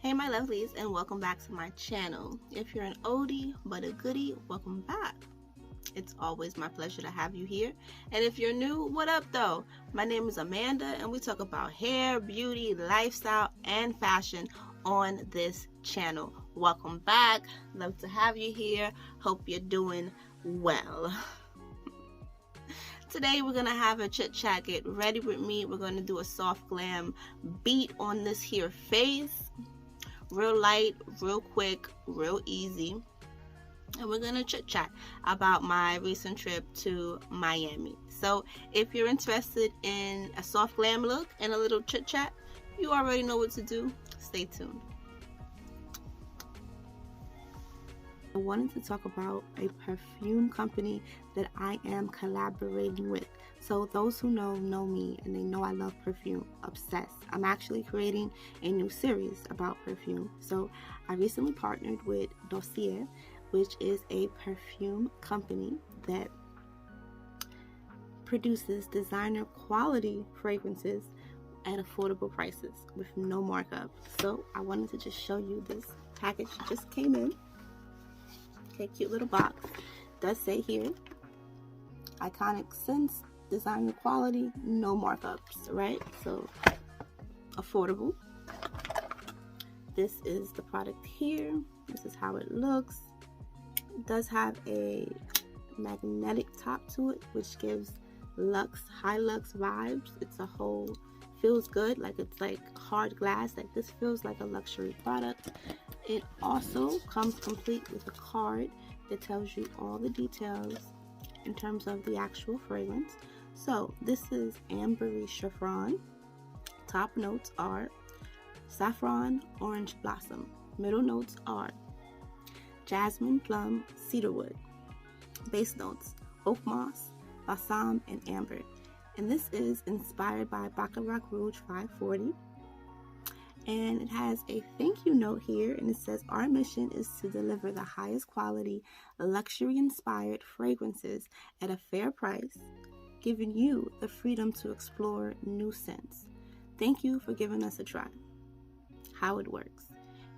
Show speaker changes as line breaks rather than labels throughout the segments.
Hey my lovelies, and welcome back to my channel. If you're an oldie but a goodie, welcome back. It's always my pleasure to have you here. And if you're new, what up though? My name is Amanda and we talk about hair, beauty, lifestyle, and fashion on this channel. Welcome back. Love to have you here. Hope you're doing well. Today we're gonna have a chit chat. Get ready with me. We're gonna do a soft glam beat on this here face. Real light, real quick, real easy. And we're gonna chit chat about my recent trip to Miami. So if you're interested in a soft glam look and a little chit chat, you already know what to do. Stay tuned. I wanted to talk about a perfume company that I am collaborating with. So those who know me, and they know I love perfume, obsessed. I'm actually creating a new series about perfume. So I recently partnered with Dossier, which is a perfume company that produces designer quality fragrances at affordable prices with no markup. So I wanted to just show you this package that just came in. Okay, cute little box. Does say here, iconic scents, designer quality, no markups, right? So affordable. This is the product here. This is how it looks. It does have a magnetic top to it, which gives luxe, high luxe vibes. It's a whole, feels good, like it's like hard glass. Like this feels like a luxury product. It also comes complete with a card that tells you all the details in terms of the actual fragrance. So this is ambery chiffon. Top notes are saffron, orange blossom. Middle notes are jasmine, plum, cedarwood. Base notes, oak moss, balsam, and amber. And this is inspired by Baccarat Rouge 540. And it has a thank you note here, and it says, our mission is to deliver the highest quality, luxury-inspired fragrances at a fair price, giving you the freedom to explore new scents. Thank you for giving us a try. How it works.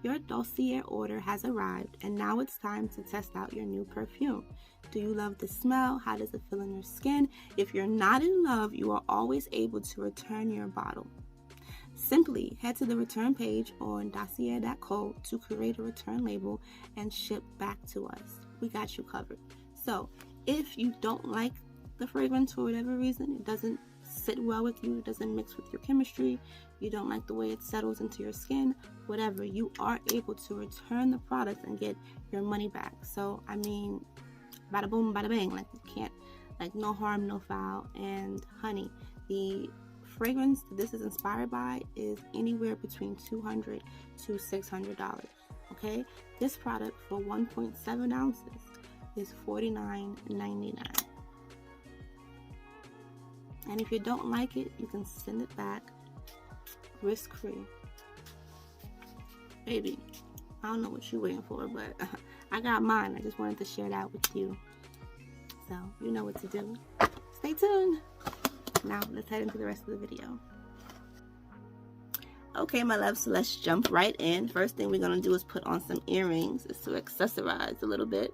Your Dossier order has arrived, and now it's time to test out your new perfume. Do you love the smell? How does it feel in your skin? If you're not in love, you are always able to return your bottle. Simply head to the return page on dossier.co to create a return label and ship back to us. We got you covered. So if you don't like the fragrance for whatever reason, it doesn't sit well with you, it doesn't mix with your chemistry, you don't like the way it settles into your skin, whatever, you are able to return the product and get your money back. So I mean, bada boom, bada bang. Like you can't, like no harm, no foul. And honey, the fragrance that this is inspired by is anywhere between $200 to $600. Okay, this product for 1.7 ounces is $49.99. And if you don't like it, you can send it back risk-free. Baby, I don't know what you're waiting for, but I got mine. I just wanted to share that with you. So you know what to do. Stay tuned. Now let's head into the rest of the video. Okay my love, so let's jump right in. First thing we're gonna do is put on some earrings, is to accessorize a little bit.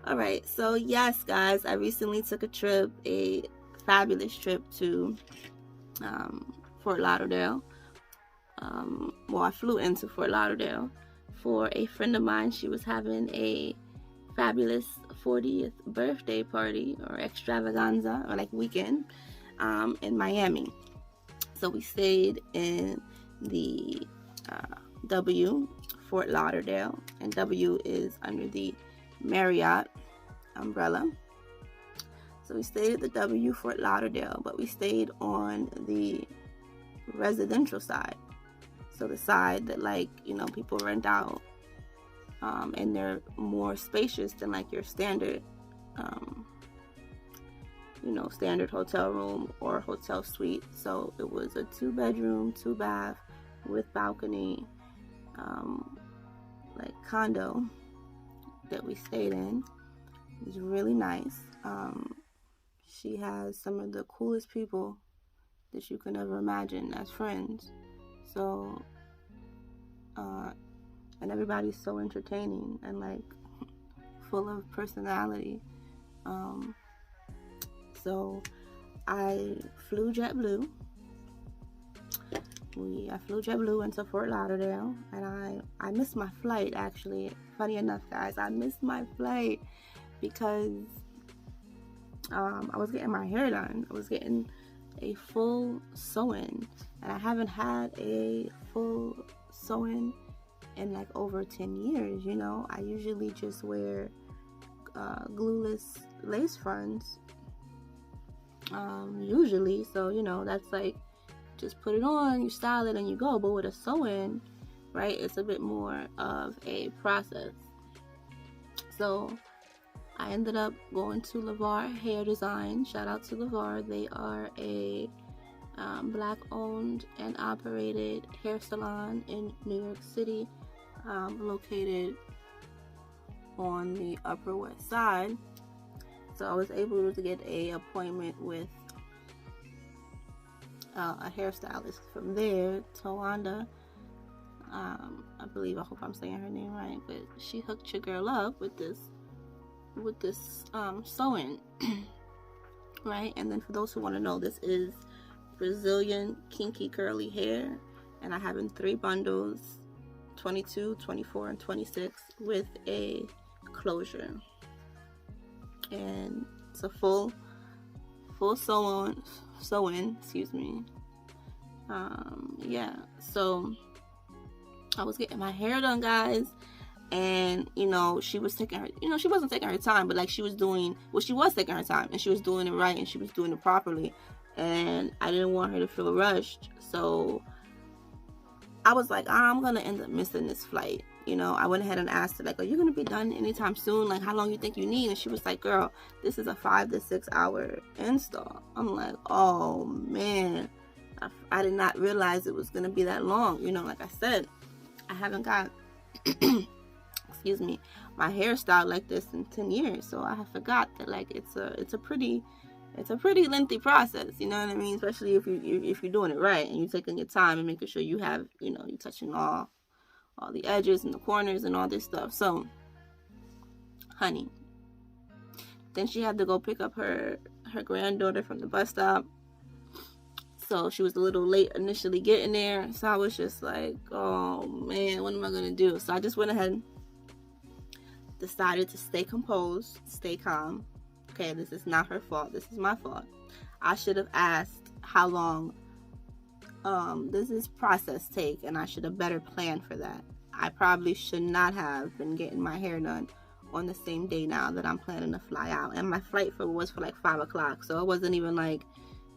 Alright, so yes guys, I recently took a trip, a fabulous trip to Fort Lauderdale. Well, I flew into Fort Lauderdale for a friend of mine. She was having a fabulous 40th birthday party or extravaganza or like weekend in Miami. So we stayed in the W, Fort Lauderdale, and W is under the Marriott umbrella. So we stayed at the W, Fort Lauderdale, but we stayed on the residential side. So the side that, like, you know, people rent out, and they're more spacious than like your standard, you know, standard hotel room or hotel suite. So it was a 2-bedroom, 2-bath with balcony, like condo that we stayed in. It was really nice. She has some of the coolest people that you can ever imagine as friends. So and everybody's so entertaining and like full of personality. So I flew JetBlue. I flew JetBlue into Fort Lauderdale, and I missed my flight, actually. Funny enough, guys, I missed my flight because I was getting my hair done. I was getting a full sew-in, and I haven't had a full sew-in in like over 10 years, you know. I usually just wear glueless lace fronts, usually, so you know, that's like just put it on, you style it, and you go. But with a sew-in, right, it's a bit more of a process. So I ended up going to LeVar Hair Design. Shout out to LeVar. They are a black owned and operated hair salon in New York City, located on the Upper West Side. So I was able to get an appointment with a hairstylist from there, Tawanda. I believe, I hope I'm saying her name right, but she hooked your girl up with this sew-in, right? And then for those who want to know, this is Brazilian kinky curly hair, and I have in 3 bundles, 22, 24, and 26, with a closure. And it's a full sew-in, excuse me. Yeah, so I was getting my hair done, guys, and you know, she was taking her, you know, she wasn't taking her time, but like she was doing, well, she was taking her time, and she was doing it right, and she was doing it properly, and I didn't want her to feel rushed. So I was like, I'm gonna end up missing this flight. You know, I went ahead and asked her, like, are you gonna be done anytime soon? Like, how long you think you need? And she was like, girl, this is a 5 to 6 hour install. I'm like, oh man, I did not realize it was gonna be that long. You know, like I said, I haven't got excuse me, my hairstyle like this in 10 years, so I forgot that like it's a pretty lengthy process, you know what I mean? Especially if you're doing it right and you're taking your time and making sure you have, you know, you're touching all the edges and the corners and all this stuff. So honey, then she had to go pick up her granddaughter from the bus stop, so she was a little late initially getting there. So I was just like, oh man, what am I gonna do? So I just went ahead, decided to stay composed, stay calm. Okay, this is not her fault, this is my fault. I should have asked how long does this process take, and I should have better planned for that. I probably should not have been getting my hair done on the same day now that I'm planning to fly out. And my flight was for like 5 o'clock, so it wasn't even like,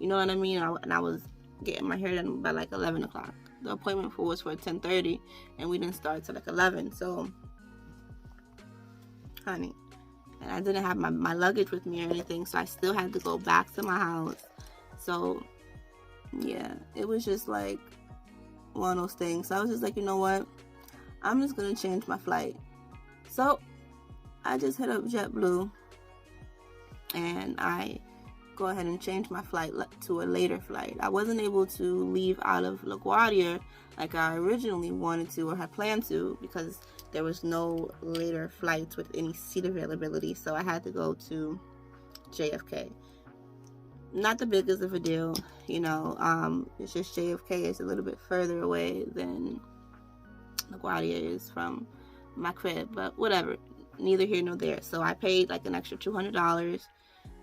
you know what I mean? And I was getting my hair done by like 11 o'clock. The appointment was for 10:30, and we didn't start till like 11. So honey, and I didn't have my luggage with me or anything, so I still had to go back to my house. So yeah, it was just like one of those things. So I was just like, you know what, I'm just gonna change my flight. So I just hit up JetBlue, and I go ahead and change my flight to a later flight. I wasn't able to leave out of LaGuardia like I originally wanted to or had planned to, because there was no later flights with any seat availability. So I had to go to JFK. Not the biggest of a deal, you know. It's just JFK is a little bit further away than LaGuardia is from my crib, but whatever, neither here nor there. So I paid like an extra $200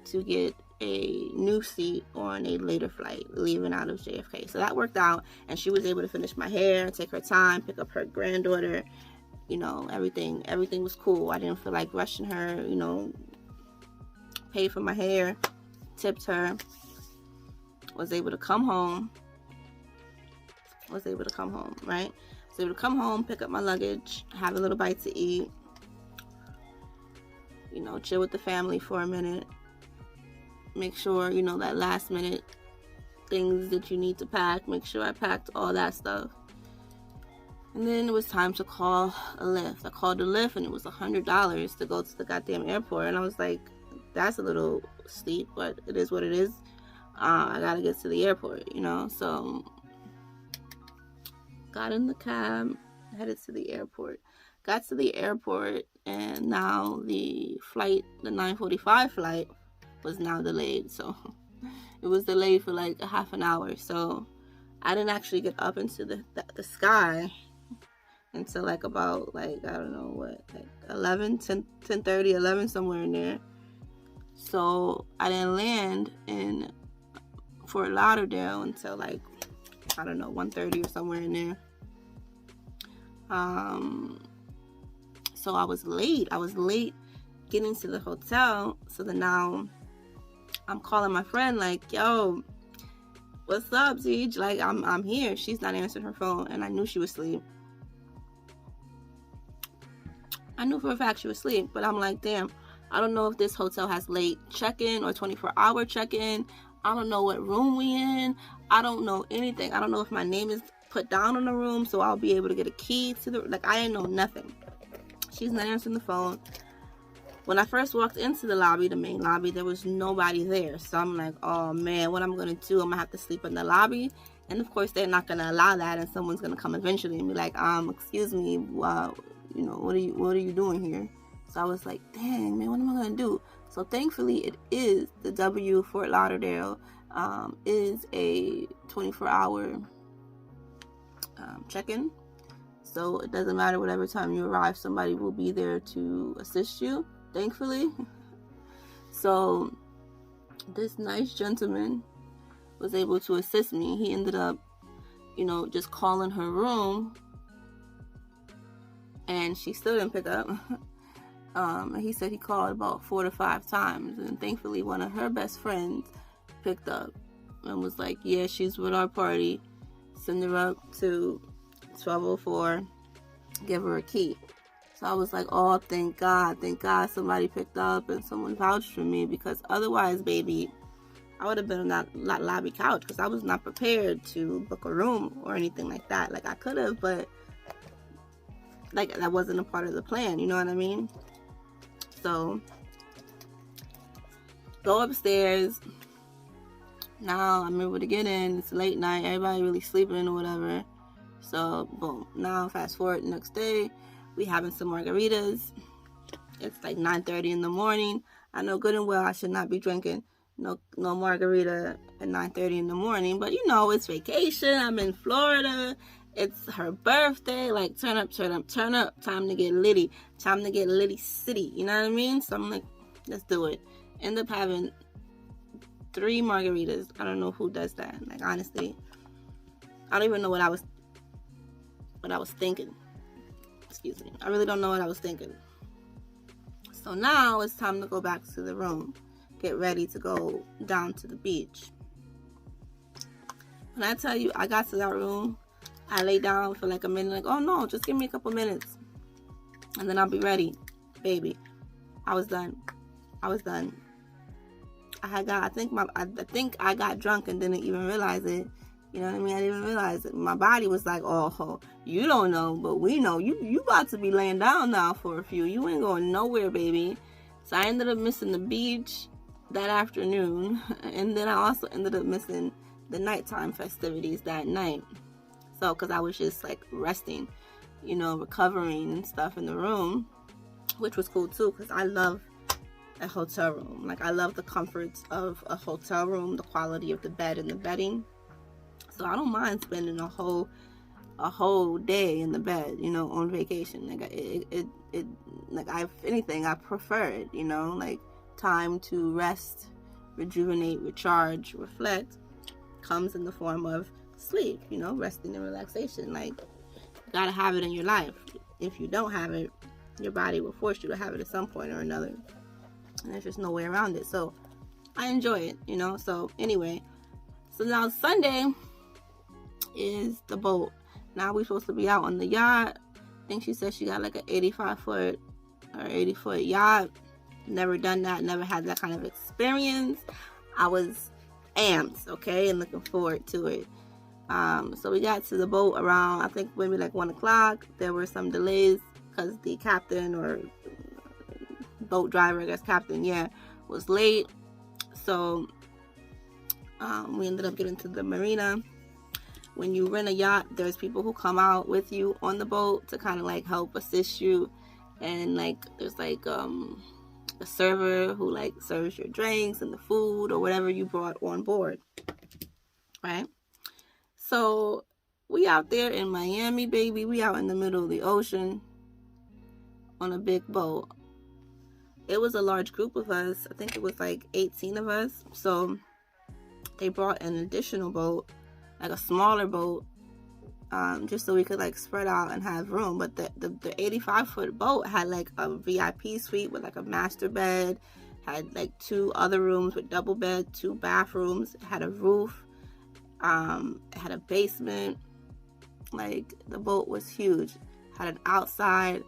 to get a new seat on a later flight leaving out of JFK. So that worked out, and she was able to finish my hair, take her time, pick up her granddaughter. You know, everything was cool. I didn't feel like rushing her, you know. Paid for my hair, tipped her, was able to come home, right? Was able to come home, pick up my luggage, have a little bite to eat, you know, chill with the family for a minute, make sure, you know, that last minute things that you need to pack, make sure I packed all that stuff. And then it was time to call a Lyft. I called a Lyft, and it was $100 to go to the goddamn airport. And I was like, that's a little steep, but it is what it is. I gotta get to the airport, you know. So got in the cab, headed to the airport. Got to the airport, and now the flight, the 9:45 flight, was now delayed. So it was delayed for like a half an hour. So I didn't actually get up into the sky until like about like, I don't know what, like 11, 10:30, 11, somewhere in there. So I didn't land in Fort Lauderdale until like, I don't know, 1:30 or somewhere in there. So I was late. I was late getting to the hotel. So then now I'm calling my friend like, yo, what's up, Tej? Like, I'm here. She's not answering her phone, and I knew she was asleep. I knew for a fact she was asleep, but I'm like, damn, I don't know if this hotel has late check-in or 24-hour check-in. I don't know what room we in. I don't know anything. I don't know if my name is put down on the room, so I'll be able to get a key to the, like, I didn't know nothing. She's not answering the phone. When I first walked into the lobby, the main lobby, there was nobody there. So I'm like, oh man, what I'm gonna do? I'm gonna have to sleep in the lobby. And of course, they're not gonna allow that, and someone's gonna come eventually and be like, excuse me, you know, what are you doing here? So I was like, dang man, what am I gonna do? So thankfully, it is the W Fort Lauderdale is a 24-hour check-in. So it doesn't matter whatever time you arrive, somebody will be there to assist you, thankfully. So this nice gentleman was able to assist me. He ended up, you know, just calling her room, and she still didn't pick up. And he said he called about 4 to 5 times, and thankfully one of her best friends picked up and was like, yeah, she's with our party, send her up to 1204, give her a key. So I was like, oh, thank God somebody picked up and someone vouched for me, because otherwise, baby, I would have been on that lobby couch, because I was not prepared to book a room or anything like that. Like, I could have, but like, that wasn't a part of the plan, you know what I mean? So go upstairs. Now I'm able to get in. It's late night, everybody really sleeping or whatever. So boom, now fast forward next day, we having some margaritas. It's like 9:30 in the morning. I know good and well I should not be drinking no margarita at 9:30 in the morning, but you know, it's vacation. I'm in Florida. It's her birthday. Like, turn up. Time to get litty. Time to get litty city. You know what I mean? So I'm like, let's do it. End up having 3 margaritas. I don't know who does that. Like, honestly, I don't even know what I was thinking. Excuse me. I really don't know what I was thinking. So now it's time to go back to the room. Get ready to go down to the beach. When I tell you, I got to that room, I lay down for like a minute, like, oh no, just give me a couple minutes, and then I'll be ready, baby. I was done. I think I got drunk and didn't even realize it. You know what I mean? I didn't even realize it. My body was like, oh, you don't know, but we know. You about to be laying down now for a few. You ain't going nowhere, baby. So I ended up missing the beach that afternoon, and then I also ended up missing the nighttime festivities that night. So, because I was just like resting, you know, recovering and stuff in the room, which was cool too, because I love a hotel room. Like, I love the comforts of a hotel room, the quality of the bed and the bedding. So I don't mind spending a whole day in the bed, you know, on vacation. Like, if anything, I prefer it, you know, like, time to rest, rejuvenate, recharge, reflect comes in the form of sleep, you know, resting and relaxation. Like, you gotta have it in your life. If you don't have it, your body will force you to have it at some point or another, and there's just no way around it. So I enjoy it, you know. So anyway, so now Sunday is the boat. Now we're supposed to be out on the yacht. I think she said she got like an 85-foot or 80-foot yacht. Never done that, never had that kind of experience. I was amped, okay, and looking forward to it. So we got to the boat around, I think maybe like 1 o'clock. There were some delays because the captain, or boat driver, I guess captain, yeah, was late. So we ended up getting to the marina when you rent a yacht, there's people who come out with you on the boat to kind of like help assist you, and like there's like a server who like serves your drinks and the food or whatever you brought on board, right? So we out there in Miami, baby. We out in the middle of the ocean on a big boat. It was a large group of us. I think it was like 18 of us. So they brought an additional boat, like a smaller boat, just so we could like spread out and have room. But the 85-foot boat had like a VIP suite with like a master bed, had like 2 other rooms with double bed, 2 bathrooms, it had a roof, it had a basement. Like the boat was huge, had an outside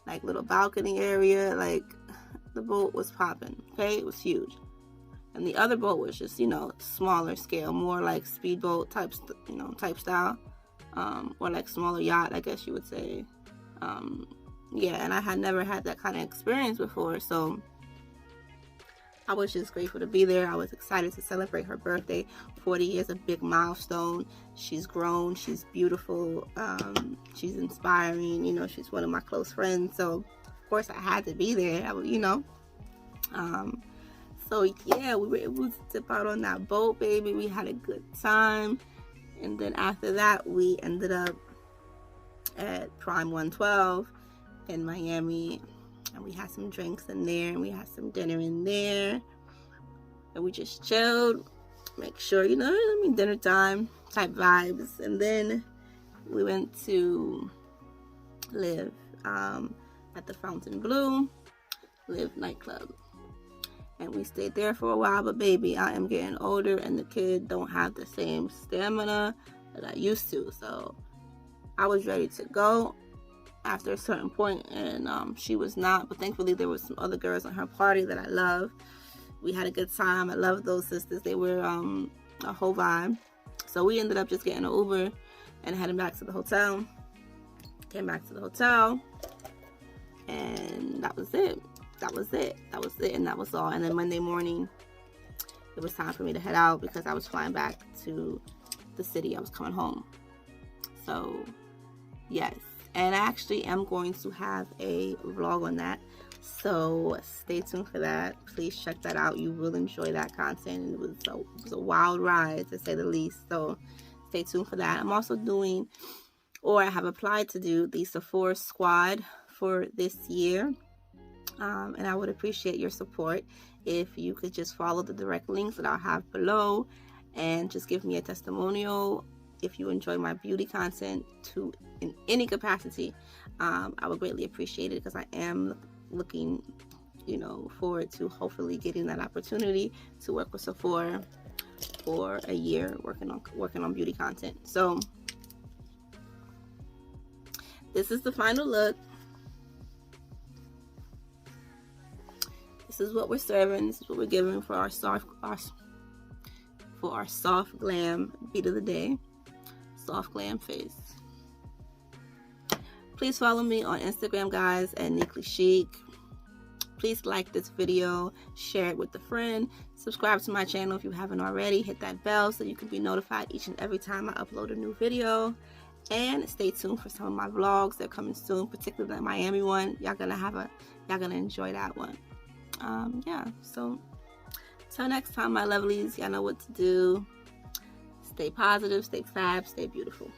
like little balcony area. Like the boat was popping. Okay, it was huge. And the other boat was just, you know, smaller scale, more like speedboat type, you know, type style, or like smaller yacht, I guess you would say. Yeah, and I had never had that kind of experience before, so I was just grateful to be there. I was excited to celebrate her birthday. 40 years, a big milestone. She's grown, she's beautiful, she's inspiring, you know, she's one of my close friends, so of course I had to be there, you know. So yeah, we were able to dip out on that boat, baby. We had a good time. And then after that, we ended up at Prime 112 in Miami. And we had some drinks in there, and we had some dinner in there. And we just chilled. Make sure, you know, I mean, dinner time type vibes. And then we went to Live at the Fontainebleau Live nightclub. And we stayed there for a while, but baby, I am getting older and the kid don't have the same stamina that I used to. So I was ready to go after a certain point, and she was not. But thankfully, there was some other girls on her party that I love. We had a good time. I love those sisters. They were a whole vibe. So we ended up just getting an Uber and heading back to the hotel. Came back to the hotel, and that was it. That was it, and that was all. And then Monday morning, it was time for me to head out because I was flying back to the city. I was coming home. So, yes. And I actually am going to have a vlog on that. So, stay tuned for that. Please check that out. You will enjoy that content. It was a wild ride, to say the least. So, stay tuned for that. I'm also doing, or I have applied to do, the Sephora squad for this year. And I would appreciate your support if you could just follow the direct links that I'll have below and just give me a testimonial if you enjoy my beauty content in any capacity. I would greatly appreciate it because I am looking, you know, forward to hopefully getting that opportunity to work with Sephora for a year working on beauty content. So this is the final look. This is what we're serving. This is what we're giving for our soft glam beat of the day. Soft glam face. Please follow me on Instagram, guys, at NiquelyChique. Please like this video, share it with a friend, subscribe to my channel if you haven't already, hit that bell so you can be notified each and every time I upload a new video. And stay tuned for some of my vlogs. They're coming soon, particularly the Miami one. Y'all gonna enjoy that one. Yeah, so till next time, my lovelies, y'all know what to do. Stay positive, stay fab, stay beautiful.